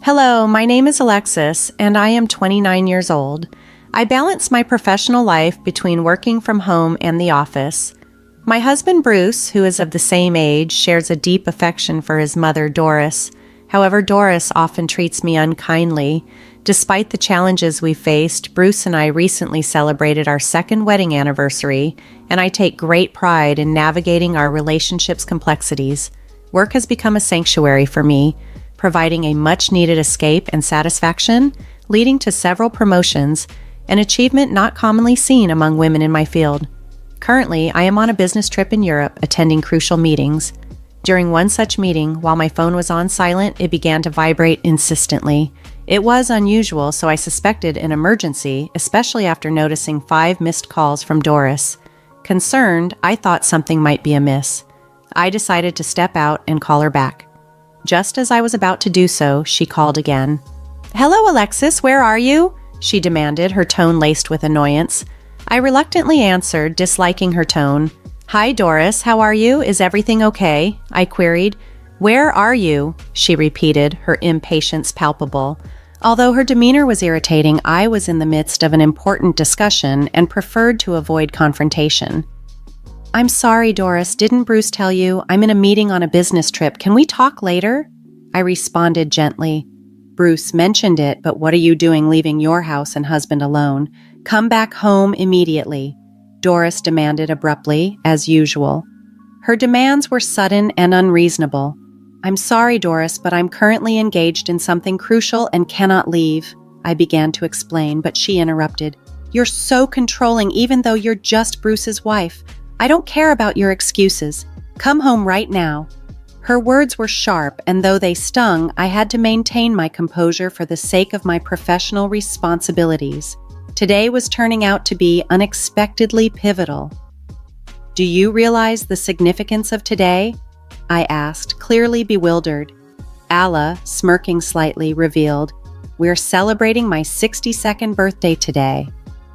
Hello, my name is Alexis, and I am 29 years old. I balance my professional life between working from home and the office. My husband, Bruce, who is of the same age, shares a deep affection for his mother, Doris. However, Doris often treats me unkindly. Despite the challenges we faced, Bruce and I recently celebrated our second wedding anniversary, and I take great pride in navigating our relationship's complexities. Work has become a sanctuary for me, providing a much-needed escape and satisfaction, leading to several promotions, an achievement not commonly seen among women in my field. Currently, I am on a business trip in Europe, attending crucial meetings. During one such meeting, while my phone was on silent, it began to vibrate insistently. It was unusual, so I suspected an emergency, especially after noticing 5 missed calls from Doris. Concerned, I thought something might be amiss. I decided to step out and call her back. Just as I was about to do so, she called again. "Hello, Alexis, where are you?" she demanded, her tone laced with annoyance. I reluctantly answered, disliking her tone. "Hi, Doris, how are you? Is everything okay?" I queried. "Where are you?" she repeated, her impatience palpable. Although her demeanor was irritating, I was in the midst of an important discussion and preferred to avoid confrontation. "I'm sorry, Doris, didn't Bruce tell you? I'm in a meeting on a business trip. Can we talk later?" I responded gently. "Bruce mentioned it, but what are you doing leaving your house and husband alone? Come back home immediately," Doris demanded abruptly, as usual. Her demands were sudden and unreasonable. "I'm sorry, Doris, but I'm currently engaged in something crucial and cannot leave," I began to explain, but she interrupted. "You're so controlling even though you're just Bruce's wife. I don't care about your excuses. Come home right now." Her words were sharp, and though they stung, I had to maintain my composure for the sake of my professional responsibilities. Today was turning out to be unexpectedly pivotal. "Do you realize the significance of today?" I asked, clearly bewildered. Alla, smirking slightly, revealed, "We're celebrating my 62nd birthday today."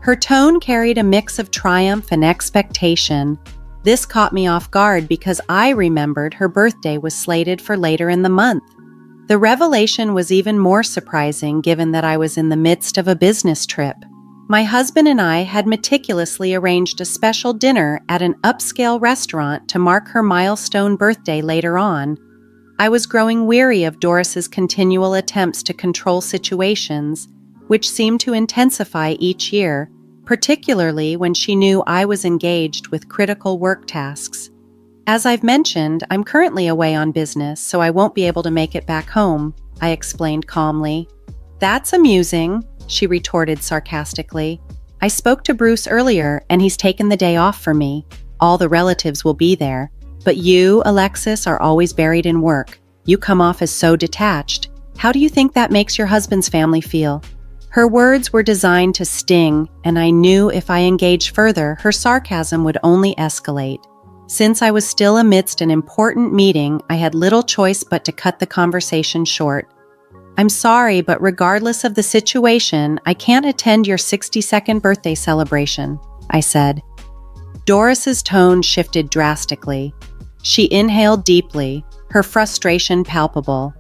Her tone carried a mix of triumph and expectation. This caught me off guard because I remembered her birthday was slated for later in the month. The revelation was even more surprising given that I was in the midst of a business trip. My husband and I had meticulously arranged a special dinner at an upscale restaurant to mark her milestone birthday later on. I was growing weary of Doris's continual attempts to control situations, which seemed to intensify each year, particularly when she knew I was engaged with critical work tasks. "As I've mentioned, I'm currently away on business, so I won't be able to make it back home," I explained calmly. "That's amusing," she retorted sarcastically. "I spoke to Bruce earlier, and he's taken the day off for me. All the relatives will be there. But you, Alexis, are always buried in work. You come off as so detached. How do you think that makes your husband's family feel?" Her words were designed to sting, and I knew if I engaged further, her sarcasm would only escalate. Since I was still amidst an important meeting, I had little choice but to cut the conversation short. "I'm sorry, but regardless of the situation, I can't attend your 62nd birthday celebration," I said. Doris's tone shifted drastically. She inhaled deeply, her frustration palpable.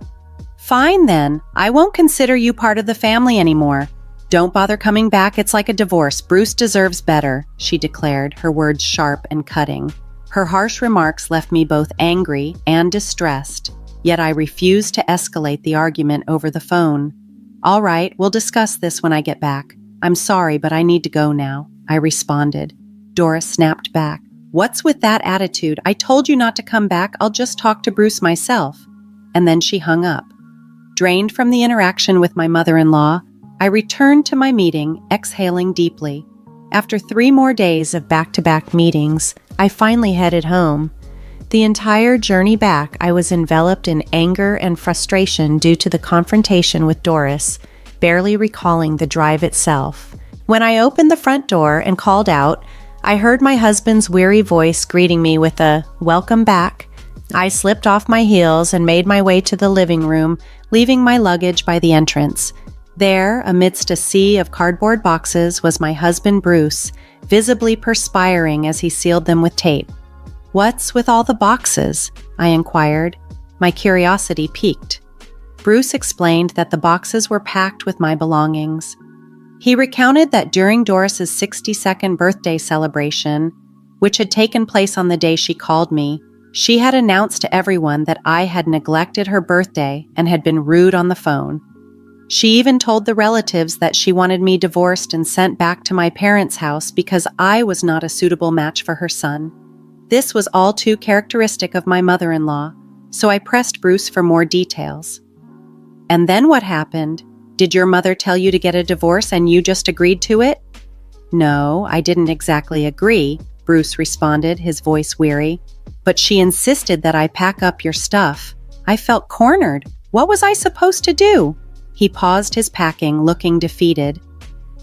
"Fine then, I won't consider you part of the family anymore. Don't bother coming back, it's like a divorce. Bruce deserves better," she declared, her words sharp and cutting. Her harsh remarks left me both angry and distressed, yet I refused to escalate the argument over the phone. "All right, we'll discuss this when I get back. I'm sorry, but I need to go now," I responded. Doris snapped back. "What's with that attitude? I told you not to come back. I'll just talk to Bruce myself." And then she hung up. Drained from the interaction with my mother-in-law, I returned to my meeting, exhaling deeply. After 3 more days of back-to-back meetings, I finally headed home. The entire journey back, I was enveloped in anger and frustration due to the confrontation with Doris, barely recalling the drive itself. When I opened the front door and called out, I heard my husband's weary voice greeting me with a "welcome back." I slipped off my heels and made my way to the living room, leaving my luggage by the entrance. There, amidst a sea of cardboard boxes, was my husband Bruce, visibly perspiring as he sealed them with tape. "What's with all the boxes?" I inquired, my curiosity piqued. Bruce explained that the boxes were packed with my belongings. He recounted that during Doris's 62nd birthday celebration, which had taken place on the day she called me, she had announced to everyone that I had neglected her birthday and had been rude on the phone. She even told the relatives that she wanted me divorced and sent back to my parents' house because I was not a suitable match for her son. This was all too characteristic of my mother-in-law, so I pressed Bruce for more details. "And then what happened? Did your mother tell you to get a divorce and you just agreed to it?" "No, I didn't exactly agree," Bruce responded, his voice weary. "But she insisted that I pack up your stuff. I felt cornered. What was I supposed to do?" He paused his packing, looking defeated.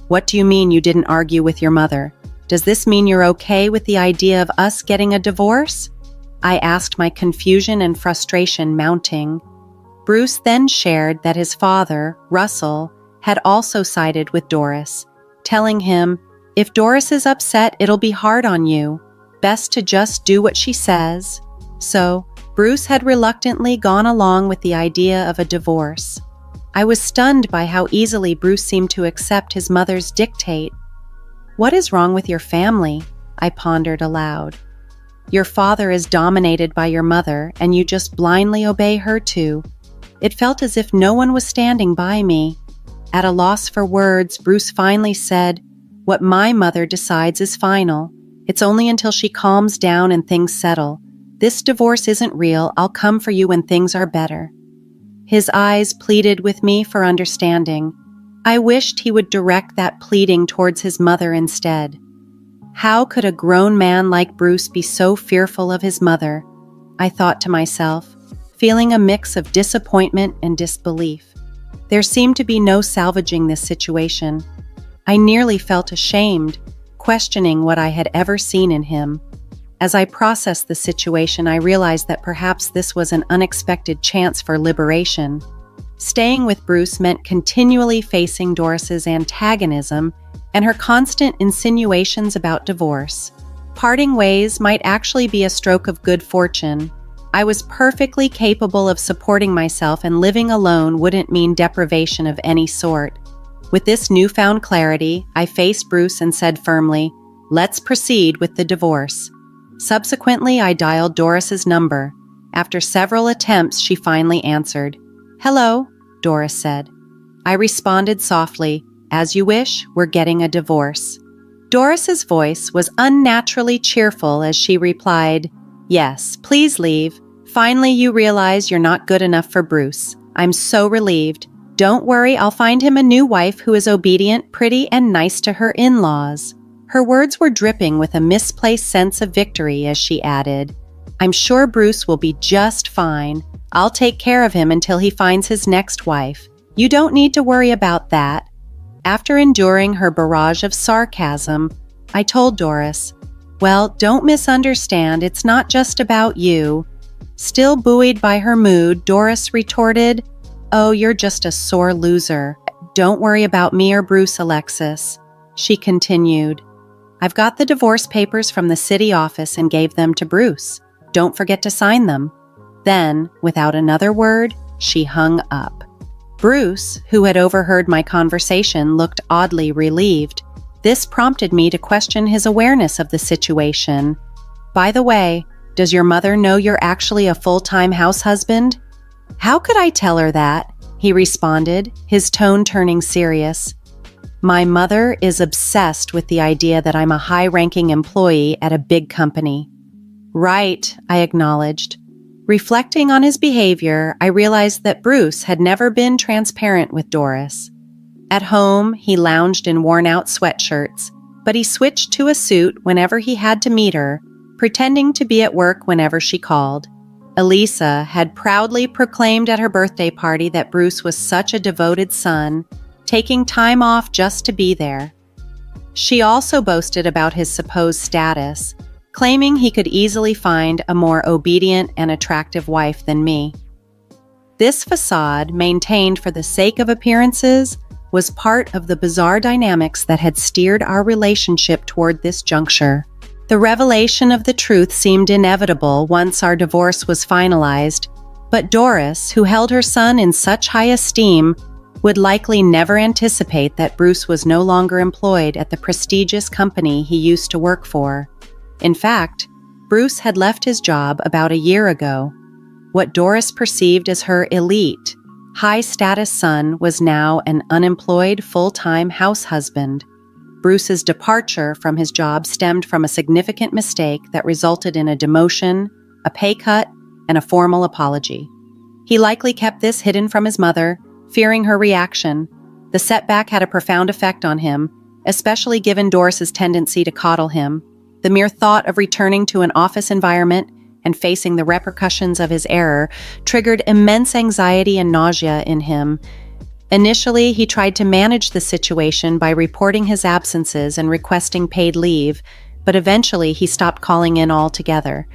"What do you mean you didn't argue with your mother? Does this mean you're okay with the idea of us getting a divorce?" I asked, my confusion and frustration mounting. Bruce then shared that his father, Russell, had also sided with Doris, telling him, "If Doris is upset, it'll be hard on you. Best to just do what she says." So, Bruce had reluctantly gone along with the idea of a divorce. I was stunned by how easily Bruce seemed to accept his mother's dictate. "What is wrong with your family?" I pondered aloud. "Your father is dominated by your mother, and you just blindly obey her too." It felt as if no one was standing by me. At a loss for words, Bruce finally said, "What my mother decides is final. It's only until she calms down and things settle. This divorce isn't real. I'll come for you when things are better." His eyes pleaded with me for understanding. I wished he would direct that pleading towards his mother instead. How could a grown man like Bruce be so fearful of his mother? I thought to myself, feeling a mix of disappointment and disbelief. There seemed to be no salvaging this situation. I nearly felt ashamed, questioning what I had ever seen in him. As I processed the situation, I realized that perhaps this was an unexpected chance for liberation. Staying with Bruce meant continually facing Doris's antagonism and her constant insinuations about divorce. Parting ways might actually be a stroke of good fortune. I was perfectly capable of supporting myself, and living alone wouldn't mean deprivation of any sort. With this newfound clarity, I faced Bruce and said firmly, "Let's proceed with the divorce." Subsequently, I dialed Doris's number. After several attempts, she finally answered. "Hello," Doris said. I responded softly, "As you wish, we're getting a divorce." Doris's voice was unnaturally cheerful as she replied, "Yes, please leave. Finally, you realize you're not good enough for Bruce. I'm so relieved. Don't worry, I'll find him a new wife who is obedient, pretty, and nice to her in-laws." Her words were dripping with a misplaced sense of victory as she added, "I'm sure Bruce will be just fine. I'll take care of him until he finds his next wife. You don't need to worry about that." After enduring her barrage of sarcasm, I told Doris, "Well, don't misunderstand, it's not just about you." Still buoyed by her mood, Doris retorted, "Oh, you're just a sore loser. Don't worry about me or Bruce, Alexis." She continued, "I've got the divorce papers from the city office and gave them to Bruce. Don't forget to sign them." Then, without another word, she hung up. Bruce, who had overheard my conversation, looked oddly relieved. This prompted me to question his awareness of the situation. "By the way, does your mother know you're actually a full-time house husband?" "How could I tell her that?" he responded, his tone turning serious. "My mother is obsessed with the idea that I'm a high-ranking employee at a big company." "Right," I acknowledged. Reflecting on his behavior, I realized that Bruce had never been transparent with Doris. At home, he lounged in worn-out sweatshirts, but he switched to a suit whenever he had to meet her, pretending to be at work whenever she called. Elisa had proudly proclaimed at her birthday party that Bruce was such a devoted son, taking time off just to be there. She also boasted about his supposed status, claiming he could easily find a more obedient and attractive wife than me. This facade, maintained for the sake of appearances, was part of the bizarre dynamics that had steered our relationship toward this juncture. The revelation of the truth seemed inevitable once our divorce was finalized, But Doris, who held her son in such high esteem, would likely never anticipate that Bruce was no longer employed at the prestigious company he used to work for. In fact, Bruce had left his job about a year ago. What Doris perceived as her elite, high-status son was now an unemployed full-time house husband. Bruce's departure from his job stemmed from a significant mistake that resulted in a demotion, a pay cut, and a formal apology. He likely kept this hidden from his mother, fearing her reaction. The setback had a profound effect on him, especially given Doris's tendency to coddle him. The mere thought of returning to an office environment and facing the repercussions of his error triggered immense anxiety and nausea in him. Initially, he tried to manage the situation by reporting his absences and requesting paid leave, but eventually he stopped calling in altogether.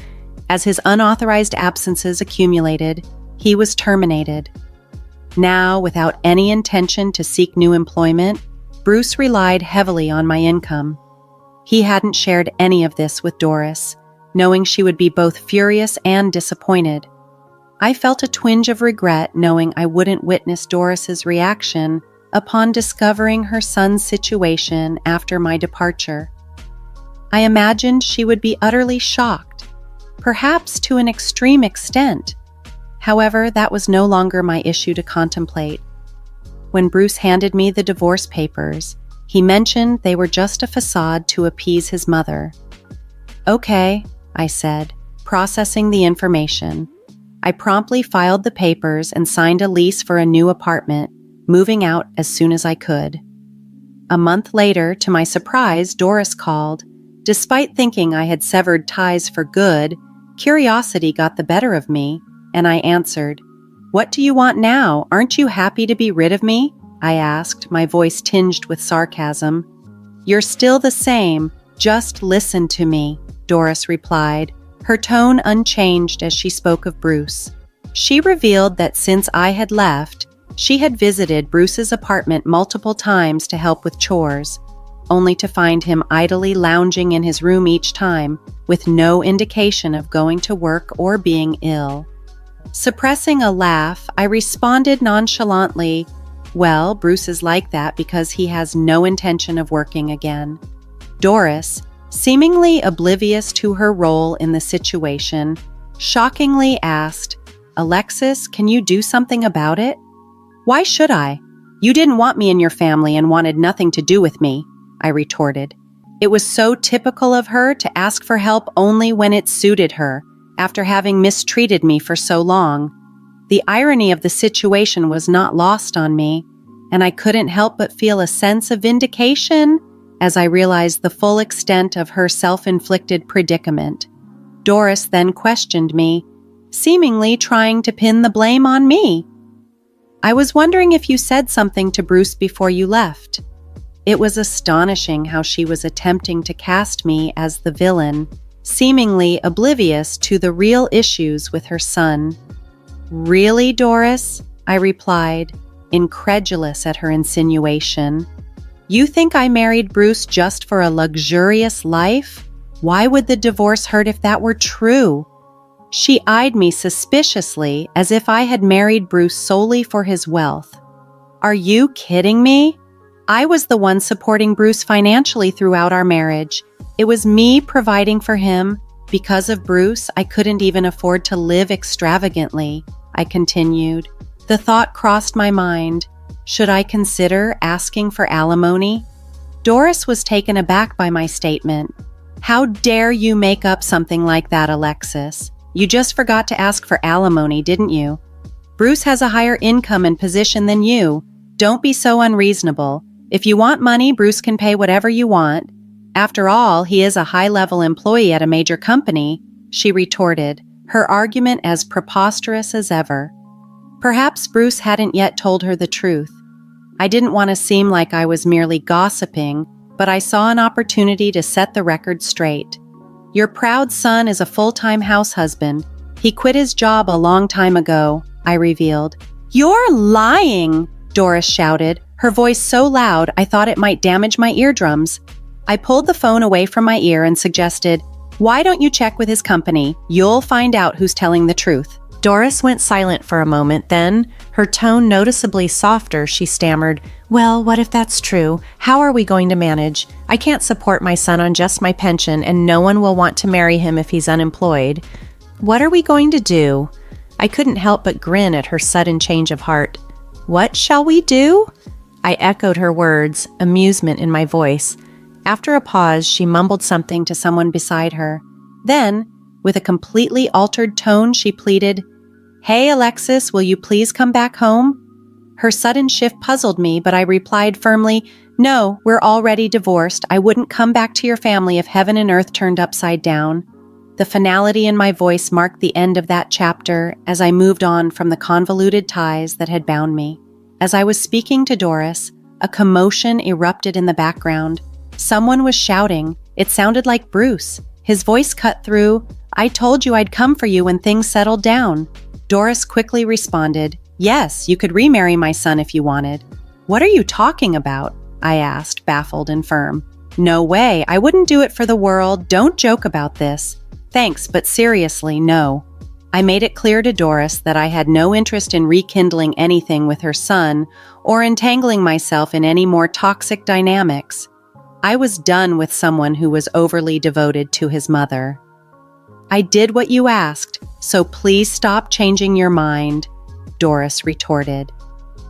As his unauthorized absences accumulated, he was terminated. Now, without any intention to seek new employment, Bruce relied heavily on my income. He hadn't shared any of this with Doris, knowing she would be both furious and disappointed. I felt a twinge of regret knowing I wouldn't witness Doris's reaction upon discovering her son's situation after my departure. I imagined she would be utterly shocked, perhaps to an extreme extent. However, that was no longer my issue to contemplate. When Bruce handed me the divorce papers, he mentioned they were just a facade to appease his mother. "Okay," I said, processing the information. I promptly filed the papers and signed a lease for a new apartment, moving out as soon as I could. A month later, to my surprise, Doris called. Despite thinking I had severed ties for good, curiosity got the better of me, and I answered. "What do you want now? Aren't you happy to be rid of me?" I asked, my voice tinged with sarcasm. "You're still the same. Just listen to me," Doris replied, her tone unchanged as she spoke of Bruce. She revealed that since I had left, she had visited Bruce's apartment multiple times to help with chores, only to find him idly lounging in his room each time, with no indication of going to work or being ill. Suppressing a laugh, I responded nonchalantly, "Well, Bruce is like that because he has no intention of working again." Doris, seemingly oblivious to her role in the situation, shockingly asked, "Alexis, can you do something about it?" "Why should I? You didn't want me in your family and wanted nothing to do with me," I retorted. It was so typical of her to ask for help only when it suited her, after having mistreated me for so long. The irony of the situation was not lost on me, and I couldn't help but feel a sense of vindication as I realized the full extent of her self-inflicted predicament. Doris then questioned me, seemingly trying to pin the blame on me. "I was wondering if you said something to Bruce before you left." It was astonishing how she was attempting to cast me as the villain, seemingly oblivious to the real issues with her son. "Really, Doris?" I replied, incredulous at her insinuation. "You think I married Bruce just for a luxurious life? Why would the divorce hurt if that were true?" She eyed me suspiciously as if I had married Bruce solely for his wealth. "Are you kidding me? I was the one supporting Bruce financially throughout our marriage. It was me providing for him. Because of Bruce, I couldn't even afford to live extravagantly," I continued. The thought crossed my mind. Should I consider asking for alimony? Doris was taken aback by my statement. "How dare you make up something like that, Alexis? You just forgot to ask for alimony, didn't you? Bruce has a higher income and position than you. Don't be so unreasonable. If you want money, Bruce can pay whatever you want. After all, he is a high-level employee at a major company," she retorted, her argument as preposterous as ever. Perhaps Bruce hadn't yet told her the truth. I didn't want to seem like I was merely gossiping, but I saw an opportunity to set the record straight. "Your proud son is a full-time house husband. He quit his job a long time ago," I revealed. "You're lying!" Doris shouted, her voice so loud I thought it might damage my eardrums. I pulled the phone away from my ear and suggested, "Why don't you check with his company? You'll find out who's telling the truth." Doris went silent for a moment, then, her tone noticeably softer, she stammered, "Well, what if that's true? How are we going to manage? I can't support my son on just my pension, and no one will want to marry him if he's unemployed. What are we going to do?" I couldn't help but grin at her sudden change of heart. "What shall we do?" I echoed her words, amusement in my voice. After a pause, she mumbled something to someone beside her. Then, with a completely altered tone, she pleaded, "Hey, Alexis, will you please come back home?" Her sudden shift puzzled me, but I replied firmly, "No, we're already divorced. I wouldn't come back to your family if heaven and earth turned upside down." The finality in my voice marked the end of that chapter as I moved on from the convoluted ties that had bound me. As I was speaking to Doris, a commotion erupted in the background. Someone was shouting. It sounded like Bruce. His voice cut through, "I told you I'd come for you when things settled down." Doris quickly responded, "Yes, you could remarry my son if you wanted." "What are you talking about?" I asked, baffled and firm. "No way, I wouldn't do it for the world. Don't joke about this." "Thanks, but seriously, no." I made it clear to Doris that I had no interest in rekindling anything with her son or entangling myself in any more toxic dynamics. I was done with someone who was overly devoted to his mother. "I did what you asked, so please stop changing your mind," Doris retorted.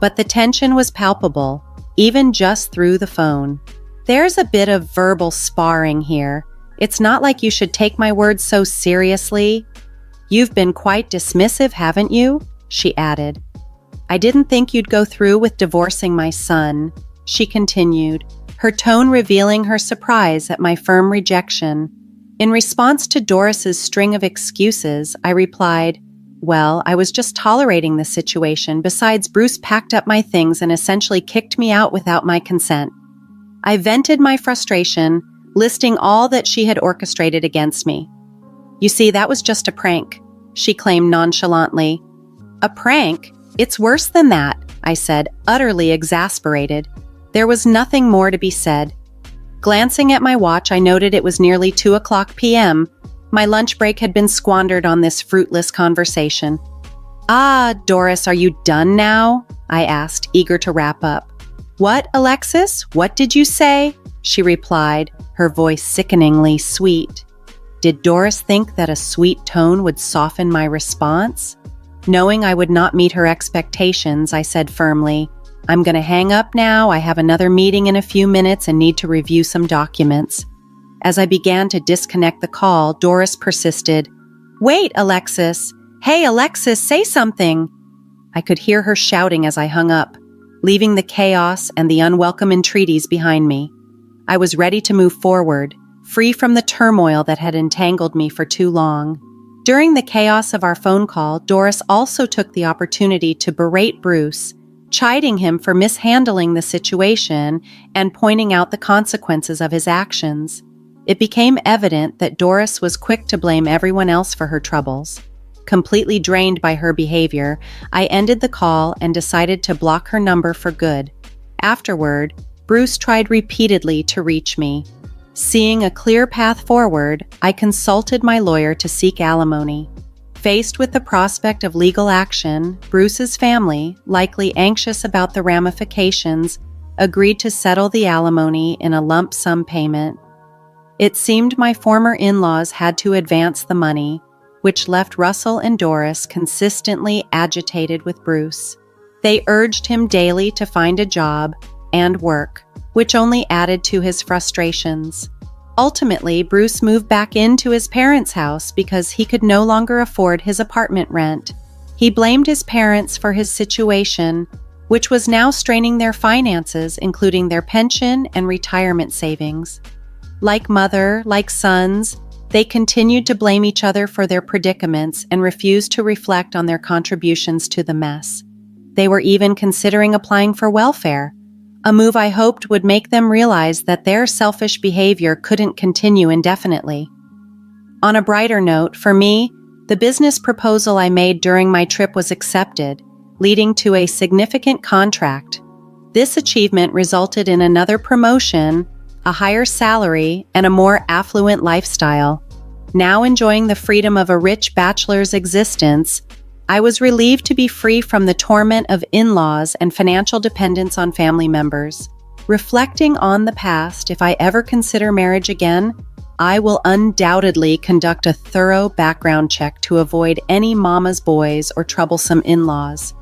But the tension was palpable, even just through the phone. "There's a bit of verbal sparring here. It's not like you should take my words so seriously. You've been quite dismissive, haven't you?" she added. "I didn't think you'd go through with divorcing my son," she continued, her tone revealing her surprise at my firm rejection. In response to Doris's string of excuses, I replied, "Well, I was just tolerating the situation. Besides, Bruce packed up my things and essentially kicked me out without my consent." I vented my frustration, listing all that she had orchestrated against me. "You see, that was just a prank," she claimed nonchalantly. "A prank? It's worse than that," I said, utterly exasperated. There was nothing more to be said. Glancing at my watch, I noted it was nearly 2:00 p.m. My lunch break had been squandered on this fruitless conversation. "Ah, Doris, are you done now?" I asked, eager to wrap up. "What, Alexis? What did you say?" she replied, her voice sickeningly sweet. Did Doris think that a sweet tone would soften my response? Knowing I would not meet her expectations, I said firmly, "I'm going to hang up now. I have another meeting in a few minutes and need to review some documents." As I began to disconnect the call, Doris persisted, "Wait, Alexis. Hey, Alexis, say something." I could hear her shouting as I hung up, leaving the chaos and the unwelcome entreaties behind me. I was ready to move forward, free from the turmoil that had entangled me for too long. During the chaos of our phone call, Doris also took the opportunity to berate Bruce, chiding him for mishandling the situation and pointing out the consequences of his actions. It became evident that Doris was quick to blame everyone else for her troubles. Completely drained by her behavior, I ended the call and decided to block her number for good. Afterward, Bruce tried repeatedly to reach me. Seeing a clear path forward, I consulted my lawyer to seek alimony. Faced with the prospect of legal action, Bruce's family, likely anxious about the ramifications, agreed to settle the alimony in a lump sum payment. It seemed my former in-laws had to advance the money, which left Russell and Doris consistently agitated with Bruce. They urged him daily to find a job and work, which only added to his frustrations. Ultimately, Bruce moved back into his parents' house because he could no longer afford his apartment rent. He blamed his parents for his situation, which was now straining their finances, including their pension and retirement savings. Like mother, like sons, they continued to blame each other for their predicaments and refused to reflect on their contributions to the mess. They were even considering applying for welfare, a move I hoped would make them realize that their selfish behavior couldn't continue indefinitely. On a brighter note, for me, the business proposal I made during my trip was accepted, leading to a significant contract. This achievement resulted in another promotion, a higher salary, and a more affluent lifestyle. Now enjoying the freedom of a rich bachelor's existence, I was relieved to be free from the torment of in-laws and financial dependence on family members. Reflecting on the past, if I ever consider marriage again, I will undoubtedly conduct a thorough background check to avoid any mama's boys or troublesome in-laws.